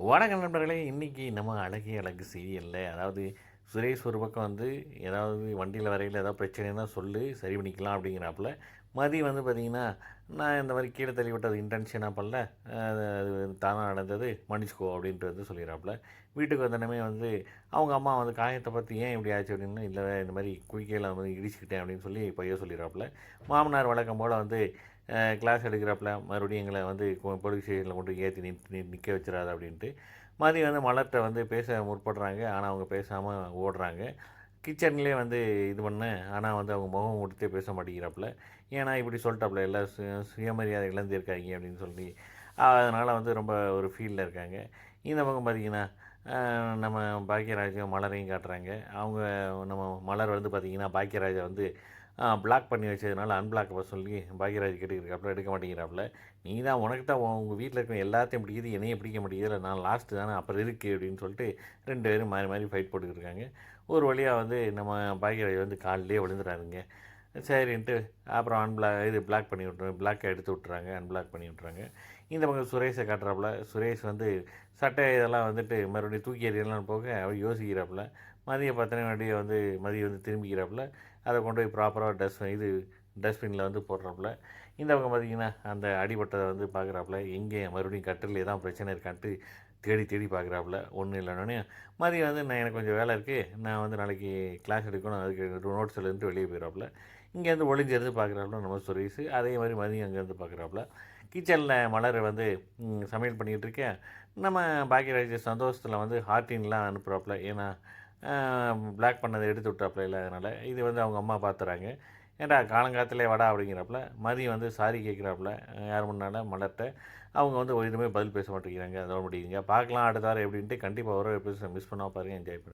வணக்கம் நண்பர்களே! இன்னைக்கு நம்ம அழகே அழகு சீரியல்ல, அதாவது சுரேஷ் ஒரு பக்கம் வந்து ஏதாவது வண்டியில வரையில ஏதாவது பிரச்சனைன்னா சொல்லு, சரி பண்ணிக்கலாம் அப்படிங்கிறாப்புல. மதி வந்து பார்த்தீங்கன்னா, நான் இந்த மாரி கீழ தள்ளி விட்டது இன்டென்ஷனா பண்ணல. அது தானா நடந்தது. மன்னிச்சுக்கோ அப்படின்ட்டு வந்து சொல்லிடுறாப்புல. வீட்டுக்கு வந்தோனமே வந்து அவங்க அம்மா வந்து காயத்த பார்த்து ஏன் இப்படி ஆச்சு அப்படின்னு, இல்ல இந்த மாரி குயிக்கையில வந்து இடிச்சுக்கிட்டேன் அப்படின்னு சொல்லி பொய்ய சொல்லிடுறாப்புல. மாமனார் வழக்கம் போல வந்து கிளாஸ் எடுக்கிறப்பல மறுபடியும் எங்கள வந்து போலீஸ் ஸ்டேஷனில கொண்டு ஏத்தி நிக்க வச்சுறாத அப்படின்ட்டு. மதியம் வந்து மலர்ட்ட வந்து பேச முற்படுறாங்க. ஆனா, அவங்க பேசாம ஓடுறாங்க. கிச்சன்லேயே வந்து இது பண்ணேன். ஆனா வந்து அவங்க முகம் கொடுத்தே பேச மாட்டேங்கிறாப்புல. ஏன்னா இப்படி சொல்லிட்டாப்புல, எல்லாம் சுயமரியாதை இழந்திருக்காய்ங்க அப்படின்னு சொல்லி. அதனால வந்து ரொம்ப ஒரு ஃபீல்ல இருக்காங்க. இந்த பக்கம் பார்த்தீங்கன்னா, நம்ம பாக்கியராஜும், மலரையும் காட்டுறாங்க. அவங்க நம்ம மலர் வந்து பார்த்தீங்கன்னா, பாக்கியராஜ வந்து பிளாக் பண்ணி வச்சதுனால அன்பிளாக் பண்ண சொல்லி பாக்யராஜ் கேட்டுருக்காப்புல, எடுக்க மாட்டேங்கிறாப்புல. நீ தான் உனக்கு தான் உங்கள் வீட்டில் இருக்கிற எல்லாத்தையும் பிடிக்குது, என்னையும் பிடிக்க மாட்டேங்குதுல, நான் லாஸ்ட்டு தானே அப்புறம் இருக்கு அப்படின்னு சொல்லிட்டு 2 பேரும் மாறி மாறி ஃபைட் போட்டுக்கிட்டு இருக்காங்க. ஒரு வழியாக வந்து நம்ம பாக்யராஜ் வந்து காலிலேயே விழுந்துறாருங்க. சரின்ட்டு அப்புறம் இது பிளாக் பண்ணி விட்ரு, பிளாக்கை எடுத்து விட்டுறாங்க, அன்பிளாக் பண்ணி விட்றாங்க. இந்த பக்கம் சுரேஷை காட்டுறாப்புல. சுரேஷ் வந்து சட்டை இதெல்லாம் வந்துட்டு மறுபடியும் தூக்கி எறியலாம் போக அவர் யோசிக்கிறாப்புல. மதியம் 10 மணியே வந்து மதியம் வந்து திரும்பிக்கிறாப்புல. அத கொண்டு போய் ப்ராப்பரா டஸ்ட்பின்ல வந்து போடுறாப்புல. இந்த பக்கம் பார்த்தீங்கன்னா, அந்த அடிபட்டத வந்து பார்க்குறாப்புல. எங்கே மறுபடியும் கட்டில்ல ஏதாவது பிரச்சனை இருக்கான்ட்டு தேடி தேடி பார்க்குறாப்புல. ஒண்ணும் இல்லன்னோனே, மதியம் வந்து எனக்கு கொஞ்சம் வேலை இருக்கு. நான் வந்து நாளைக்கு கிளாஸ் எடுக்கணும். அதுக்கு நோட்ஸ் எழுதிட்டு வெளிய போயிறாப்புல. இங்கேருந்து ஒளிஞ்சிருந்து பார்க்குறாப்புல நம்ம சுரேஷு. அதே மாரி மதியம் அங்கேருந்து பார்க்குறாப்புல. கிச்சன்ல மலர் வந்து சமையல் பண்ணிக்கிட்டு இருக்கேன். நம்ம பாக்கியராஜ் சந்தோஷத்தில வந்து ஹார்டின்லாம் அனுப்புறாப்புல. ஏன்னா, பிளாக் பண்ணத எடுத்து விட்டாப்புல அதனால. இது வந்து அவங்க அம்மா பார்த்துறாங்க. "ஏன்டா காலங்காத்தாலே வாடா" அப்படிங்கிறாப்புல. மதியம் வந்து சாரி கேட்குறாப்புல. யார் முன்னால? மலர்ட்ட. அவங்க வந்து எதுவுமே பதில் பேச மாட்டேங்கிறாங்க. அதோட முடியுதுங்க. பார்க்கலாம் அடுத்த வாரம் எப்படின்ட்டு. கண்டிப்பா வர எபிசோட மிஸ் பண்ணாம பாருங்க. என்ஜாய் பண்ணுங்க.